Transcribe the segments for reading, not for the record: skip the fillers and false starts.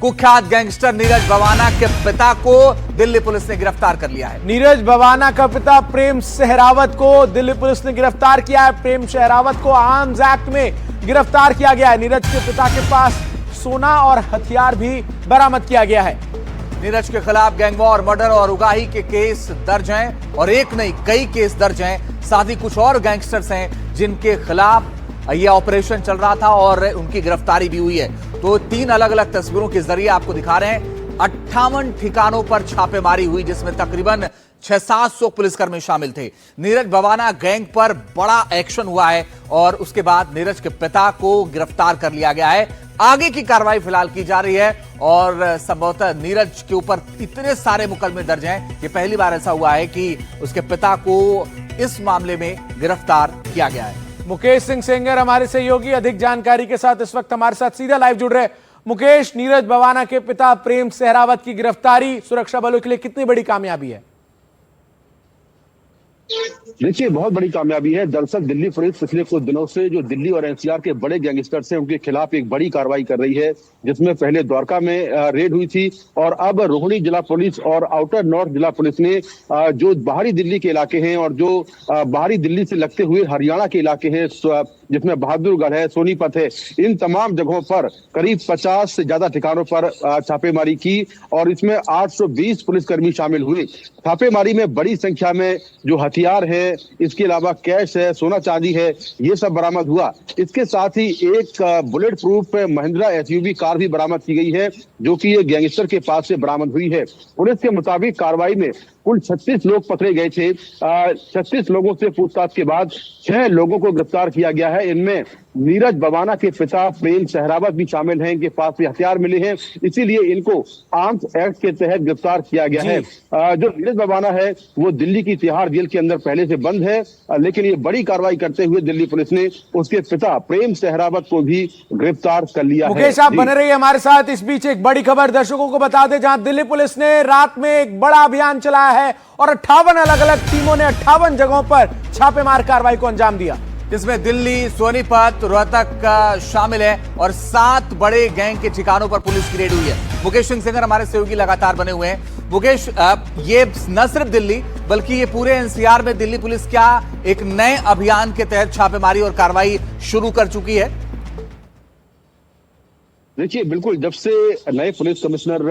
कुख्यात गैंगस्टर नीरज भवाना के पिता को दिल्ली पुलिस ने गिरफ्तार कर लिया है। नीरज भवाना का पिता प्रेम सहरावत को दिल्ली पुलिस ने गिरफ्तार किया है। प्रेम सहरावत को आर्म्स एक्ट में गिरफ्तार किया गया है। नीरज के पिता के पास सोना और हथियार भी बरामद किया गया है। नीरज के खिलाफ गैंगवॉर, मर्डर और उगाही के केस दर्ज हैं और एक नहीं कई केस दर्ज हैं। साथ ही कुछ और गैंगस्टर्स हैं जिनके खिलाफ यह ऑपरेशन चल रहा था और उनकी गिरफ्तारी भी हुई है। तो 3 अलग अलग तस्वीरों के जरिए आपको दिखा रहे हैं। 58 ठिकानों पर छापेमारी हुई जिसमें तकरीबन 600-700 पुलिसकर्मी शामिल थे। नीरज भवाना गैंग पर बड़ा एक्शन हुआ है और उसके बाद नीरज के पिता को गिरफ्तार कर लिया गया है। आगे की कार्रवाई फिलहाल की जा रही है और संभवतः नीरज के ऊपर इतने सारे मुकदमे दर्ज हैं कि पहली बार ऐसा हुआ है कि उसके पिता को इस मामले में गिरफ्तार किया गया है। मुकेश सिंह सेंगर हमारे सहयोगी अधिक जानकारी के साथ इस वक्त हमारे साथ सीधा लाइव जुड़ रहे। मुकेश, नीरज भवाना के पिता प्रेम सहरावत की गिरफ्तारी सुरक्षा बलों के लिए कितनी बड़ी कामयाबी है? देखिए, बहुत बड़ी कामयाबी है। दरअसल दिल्ली पुलिस पिछले कुछ दिनों से जो दिल्ली और एनसीआर के बड़े गैंगस्टर्स हैं उनके खिलाफ एक बड़ी कार्रवाई कर रही है, जिसमें पहले द्वारका में रेड हुई थी और अब रोहिणी जिला पुलिस और आउटर नॉर्थ जिला पुलिस ने जो बाहरी दिल्ली के इलाके हैं और जो बाहरी दिल्ली से लगते हुए हरियाणा के इलाके हैं जिसमें बहादुरगढ़ है, सोनीपत है, इन तमाम जगहों पर करीब 50 से ज्यादा ठिकानों पर छापेमारी की और इसमें 820 पुलिसकर्मी शामिल हुए। छापेमारी में बड़ी संख्या में जो हथियार है, इसके अलावा कैश है, सोना चांदी है, ये सब बरामद हुआ। इसके साथ ही एक bullet proof Mahindra SUV car भी बरामद की गई है, जो कि ये गैंगस्टर के पास से बरामद हुई है। पुलिस के मुताबिक कार्रवाई में कुल 36 लोग पकड़े गए थे। 36 लोगों से पूछताछ के बाद 6 लोगों को गिरफ्तार किया गया है। इनमें नीरज भवाना के पिता प्रेम सहरावत भी शामिल हैं। इनके पास भी हथियार मिले हैं, इसीलिए इनको आर्म्स एक्ट के तहत गिरफ्तार किया गया है। जो नीरज भवाना है वो दिल्ली की तिहाड़ जेल के अंदर पहले से बंद है, लेकिन ये बड़ी कार्रवाई करते हुए दिल्ली पुलिस ने उसके पिता प्रेम सहरावत को भी गिरफ्तार कर लिया है। मुकेश, आप बने रहिए हमारे साथ। इस बीच एक बड़ी खबर दर्शकों को बता दें, जहां दिल्ली पुलिस ने रात में एक बड़ा अभियान चलाया है और 58 अलग अलग टीमों ने 58 जगहों पर छापेमार कार्रवाई को अंजाम दिया, जिसमें दिल्ली, सोनीपत, रोहतक शामिल है और 7 बड़े गैंग के ठिकानों पर पुलिस की रेड हुई है। मुकेश सिंह सेंगर हमारे सहयोगी लगातार बने हुए हैं। मुकेश, ये न सिर्फ दिल्ली बल्कि ये पूरे एनसीआर में दिल्ली पुलिस क्या एक नए अभियान के तहत छापेमारी और कार्रवाई शुरू कर चुकी है? देखिए, बिल्कुल, जब से नए पुलिस कमिश्नर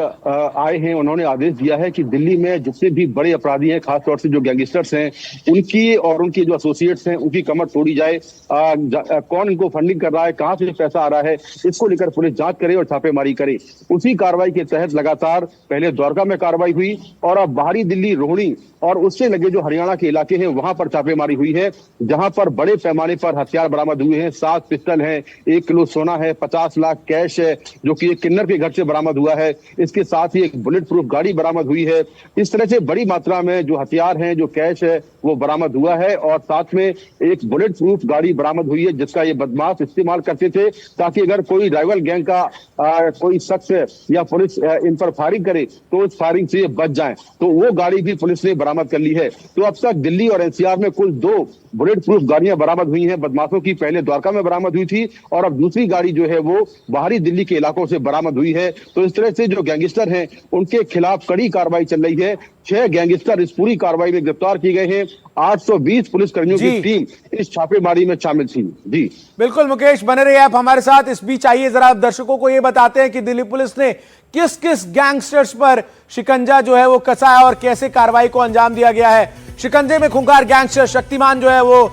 आए हैं उन्होंने आदेश दिया है कि दिल्ली में जितने भी बड़े अपराधी हैं, खासतौर से जो गैंगस्टर्स हैं, उनकी और उनके जो एसोसिएट्स हैं उनकी कमर तोड़ी जाए। कौन इनको फंडिंग कर रहा है, कहां से पैसा आ रहा है, इसको लेकर पुलिस जांच करे और छापेमारी करे। उसी कार्रवाई के तहत लगातार पहले द्वारका में कार्रवाई हुई और अब बाहरी दिल्ली, रोहिणी और उससे लगे जो हरियाणा के इलाके हैं वहां पर छापेमारी हुई है, जहां पर बड़े पैमाने पर हथियार बरामद हुए हैं। 7 पिस्टल है, 1 किलो सोना है, 50 लाख कैश है, जो कि एक किन्नर के घर से बरामद हुआ है। इसके साथ ही एक बुलेट प्रूफ गाड़ी बरामद हुई है। इस तरह से बड़ी मात्रा में जो हथियार हैं, जो कैश है, वो बरामद हुआ है और साथ में एक बुलेट प्रूफ गाड़ी बरामद हुई है, जिसका ये बदमाश इस्तेमाल करते थे ताकि अगर कोई राइवल गैंग का कोई शख्स या पुलिस इन पर फायरिंग करे तो उस फायरिंग से बच जाए। तो वो गाड़ी भी पुलिस ने बरामद कर ली है। तो अब तक दिल्ली और एनसीआर में कुल 2 बुलेट प्रूफ गाड़ियां बरामद हुई हैं बदमाशों की। पहले द्वारका में बरामद हुई थी और अब दूसरी गाड़ी जो है वो बाहरी दिल्ली के इलाकों से बरामद हुई है। तो इस तरह से जो गैंगस्टर हैं उनके खिलाफ कड़ी कार्रवाई चल रही है। 6 गैंगस्टर इस पूरी कार्रवाई में गिरफ्तार किए गए हैं। 820 पुलिसकर्मियों की टीम इस छापेमारी में शामिल थी। जी बिल्कुल मुकेश, बने रहिए आप हमारे साथ। इस बीच आइए जरा दर्शकों को यह बताते हैं कि दिल्ली पुलिस ने किस किस गैंगस्टर्स पर शिकंजा जो है वो कसा है और कैसे कार्रवाई को अंजाम दिया गया है। शिकंजे में खूंखार गैंगस्टर शक्तिमान जो है वो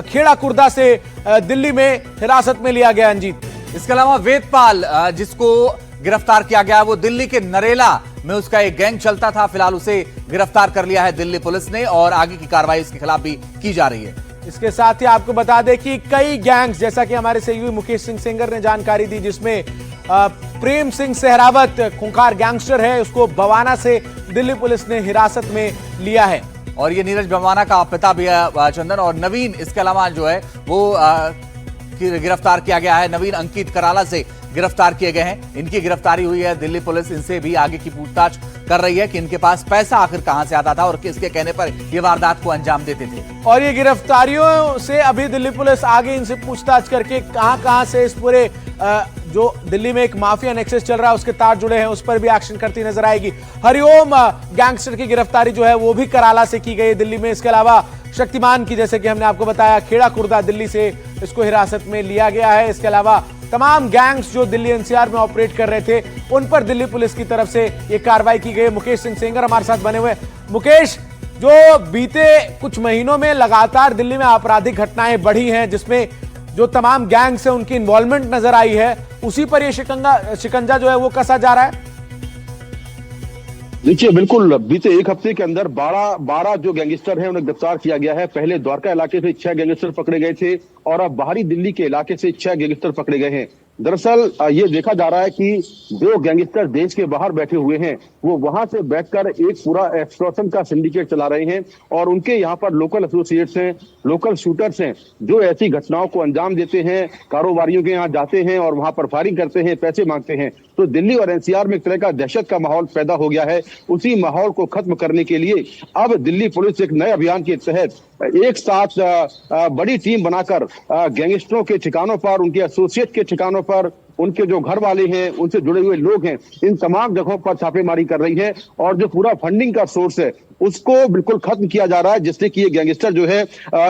खेड़ा कुर्दा से दिल्ली में हिरासत में लिया गया। अंजीत, इसके अलावा वेदपाल जिसको गिरफ्तार किया गया, वो दिल्ली के नरेला में उसका एक गैंग चलता था। फिलहाल उसे गिरफ्तार कर लिया है दिल्ली पुलिस ने और आगे की कार्रवाई इसके खिलाफ भी की जा रही है। इसके साथ ही आपको बता दें कि कई गैंग्स, जैसा कि हमारे सहयोगी मुकेश सिंह सेंगर ने जानकारी दी, जिसमें प्रेम सिंह सहरावत खूंखार गैंगस्टर है, उसको भवाना से दिल्ली पुलिस ने हिरासत में लिया है। और ये नीरज भवाना का पिता भी है चंदन, और नवीन इसके अलावा जो है वो गिरफ्तार किया गया है। नवीन अंकित कराला से गिरफ्तार किए गए हैं। इनकी गिरफ्तारी हुई है। दिल्ली पुलिस इनसे भी आगे की पूछताछ कर रही है कि इनके पास पैसा आखिर कहां से आता था और किसके कहने पर ये वारदात को अंजाम देते थे। और ये गिरफ्तारियों से अभी दिल्ली पुलिस आगे इनसे पूछताछ करके कहां से इस पूरे जो दिल्ली में एक माफिया नेक्सस चल रहा है उसके तार जुड़े हैं, उस पर भी एक्शन करती नजर आएगी। हरिओम गैंगस्टर की गिरफ्तारी जो है वो भी कराला से की गई दिल्ली में। इसके अलावा शक्तिमान की, जैसे कि हमने आपको बताया, खेड़ा खुर्दा दिल्ली से इसको हिरासत में लिया गया है। इसके अलावा तमाम गैंग्स जो दिल्ली एनसीआर में ऑपरेट कर रहे थे उन पर दिल्ली पुलिस की तरफ से यह कार्रवाई की गई। मुकेश सिंह सेंगर हमारे साथ बने हुए। मुकेश, जो बीते कुछ महीनों में लगातार दिल्ली में आपराधिक घटनाएं बढ़ी हैं, जिसमें जो तमाम गैंग्स हैं उनकी इन्वॉल्वमेंट नजर आई है, उसी पर यह शिकंजा जो है वो कसा जा रहा है। देखिए, बिल्कुल बीते एक हफ्ते के अंदर 12 जो गैंगस्टर हैं उन्हें गिरफ्तार किया गया है। पहले द्वारका इलाके से 6 गैंगस्टर पकड़े गए थे और अब बाहरी दिल्ली के इलाके से 6 गैंगस्टर पकड़े गए हैं। दरअसल ये देखा जा रहा है कि जो गैंगस्टर देश के बाहर बैठे हुए हैं वो वहां से बैठकर एक पूरा एक्सटॉर्शन का सिंडिकेट चला रहे हैं और उनके यहाँ पर लोकल एसोसिएट्स हैं, लोकल शूटर्स हैं, जो ऐसी घटनाओं को अंजाम देते हैं, कारोबारियों के यहाँ जाते हैं और वहां पर फायरिंग करते हैं, पैसे मांगते हैं। तो दिल्ली और एनसीआर में एक तरह का दहशत का माहौल पैदा हो गया है। उसी माहौल को खत्म करने के लिए अब दिल्ली पुलिस एक नए अभियान के तहत एक साथ बड़ी टीम बनाकर गैंगस्टरों के ठिकानों पर, उनके एसोसिएट के ठिकानों पर, उनके जो घर वाले हैं, उनसे जुड़े हुए लोग हैं, इन तमाम जगहों पर छापेमारी कर रही है और जो पूरा फंडिंग का सोर्स है उसको बिल्कुल खत्म किया जा रहा है, जिससे कि ये गैंगस्टर जो है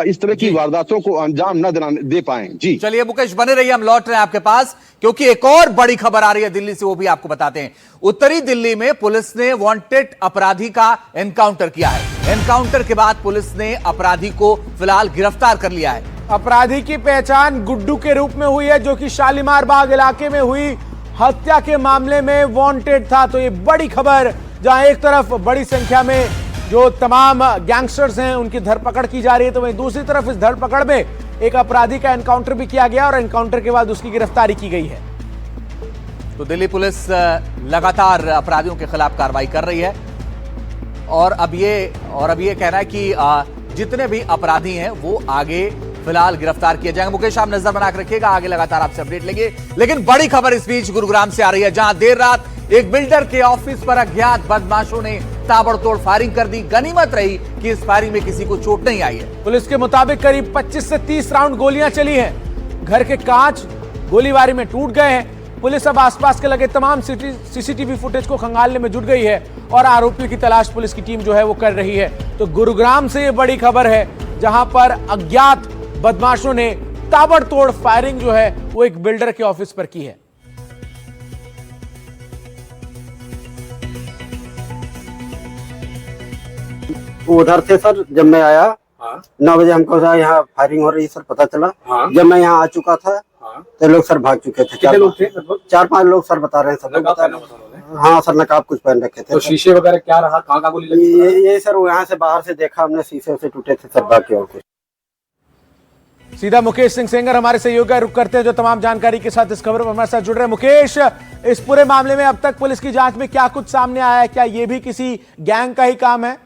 इस तरह की वारदातों को अंजाम न दे पाए। जी चलिए मुकेश, बने रहिए, हम लौट रहे हैं आपके पास क्योंकि एक और बड़ी खबर आ रही है दिल्ली से, वो भी आपको बताते हैं। उत्तरी दिल्ली में पुलिस ने वांटेड अपराधी का एनकाउंटर किया है। एनकाउंटर के बाद पुलिस ने अपराधी को फिलहाल गिरफ्तार कर लिया है। अपराधी की पहचान गुड्डू के रूप में हुई है, जो कि शालीमार बाग इलाके में हुई हत्या के मामले में वांटेड था। तो ये बड़ी खबर, जहां एक तरफ बड़ी संख्या में जो तमाम गैंगस्टर्स हैं उनकी धरपकड़ की जा रही है, तो वहीं दूसरी तरफ इस धरपकड़ में एक अपराधी का एनकाउंटर भी किया गया और एनकाउंटर के बाद उसकी गिरफ्तारी की गई है। तो दिल्ली पुलिस लगातार अपराधियों के खिलाफ कार्रवाई कर रही है और अब ये कहना है कि जितने भी अपराधी हैं वो आगे फिलहाल गिरफ्तार किए जाएंगे। मुकेश, आप नजर बनाकर रखिएगा, आगे लगातार आपसे अपडेट लेंगे। लेकिन बड़ी खबर इस बीच गुरुग्राम से आ रही है, जहां देर रात एक बिल्डर के ऑफिस पर अज्ञात बदमाशों ने ताबड़तोड़ फायरिंग कर दी। गनीमत रही कि इस फायरिंग में किसी को चोट नहीं आई है। पुलिस के मुताबिक करीब 25 से 30 राउंड गोलियां चली हैं। घर के कांच गोलीबारी में टूट गए हैं। पुलिस अब आसपास के लगे तमाम सीसीटीवी फुटेज को खंगालने में जुट गई है और आरोपियों की तलाश पुलिस की टीम जो है वो कर रही है। तो गुरुग्राम से ये बड़ी खबर है, जहां पर अज्ञात बदमाशों ने ताबड़तोड़ फायरिंग जो है वो एक बिल्डर के ऑफिस पर की है। उधर थे सर, जब मैं आया 9 बजे हमको यहाँ फायरिंग हो रही सर पता चला। जब मैं यहाँ आ चुका था तो लोग सर भाग चुके थे। 4-5 लोग सर बता रहे हैं सब। हाँ सर, नकाब कुछ पहन रखे थे। तो शीशे वगैरह क्या रहा, कहाँ गोली लगी? ये सर यहाँ से बाहर से देखा हमने, शीशे से टूटे थे सर, बाकी और कुछ। सीधा मुकेश सिंह सेंगर हमारे सहयोगी रुक करते हैं, जो तमाम जानकारी के साथ इस खबर पर हमारे साथ जुड़ रहे हैं। मुकेश, इस पूरे मामले में अब तक पुलिस की जांच में क्या कुछ सामने आया है? क्या ये भी किसी गैंग का ही काम है?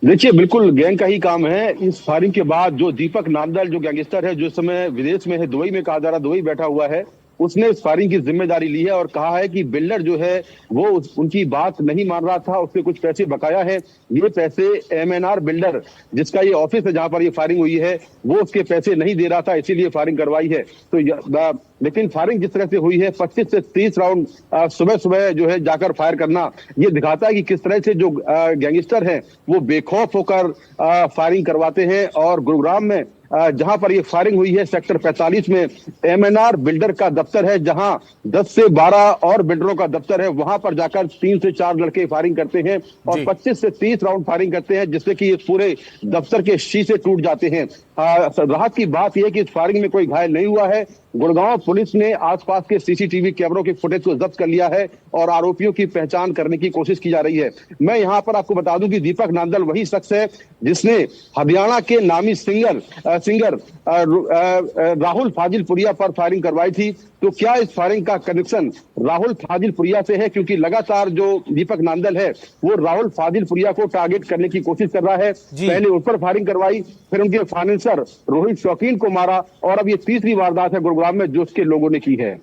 देखिए, बिल्कुल गैंग का ही काम है। इस फायरिंग के बाद जो दीपक नांदल जो गैंगस्टर है, जो इस समय विदेश में है, दुबई में कहा जा रहा, दुबई बैठा हुआ है, उसने इस फायरिंग की जिम्मेदारी ली है और कहा है कि बिल्डर जो है वो उनकी बात नहीं मान रहा था, उसके कुछ पैसे बकाया है। ये पैसे MNR बिल्डर, जिसका ये ऑफिस है जहां पर ये फायरिंग हुई है, वो उसके पैसे नहीं दे रहा था, इसीलिए फायरिंग करवाई है। तो लेकिन फायरिंग जिस तरह से हुई है, 25 से 30 राउंड सुबह सुबह जो है जाकर फायर करना, ये दिखाता है कि किस तरह से जो गैंगस्टर हैं वो बेखौफ होकर फायरिंग करवाते हैं। और गुरुग्राम में जहां पर ये फायरिंग हुई है, सेक्टर 45 में MNR बिल्डर का दफ्तर है, जहां 10 से 12 और बिल्डरों का दफ्तर है। वहां पर जाकर 3 से 4 लड़के फायरिंग करते हैं और 25 से 30 राउंड फायरिंग करते हैं, जिससे कि इस पूरे दफ्तर के शीशे टूट जाते हैं। राहत की बात यह है कि इस फायरिंग में कोई घायल नहीं हुआ है। गुड़गांव पुलिस ने आसपास के सीसीटीवी कैमरों के फुटेज को जब्त कर लिया है और आरोपियों की पहचान करने की कोशिश की जा रही है। मैं यहां पर आपको बता दूं कि दीपक नांदल वही शख्स है जिसने हरियाणा के नामी सिंगर सिंगर राहुल फाजिलपुरिया पर फायरिंग करवाई थी। तो क्या इस फायरिंग का कनेक्शन राहुल फाजिलपुरिया से है? क्योंकि लगातार जो दीपक नांदल है वो राहुल फाजिलपुरिया को टारगेट करने की कोशिश कर रहा है। पहले उस पर फायरिंग करवाई, फिर उनके फाइनेंसर रोहित शौकीन को मारा, और अब ये तीसरी वारदात है गुरुग्राम में जो उसके लोगों ने की है।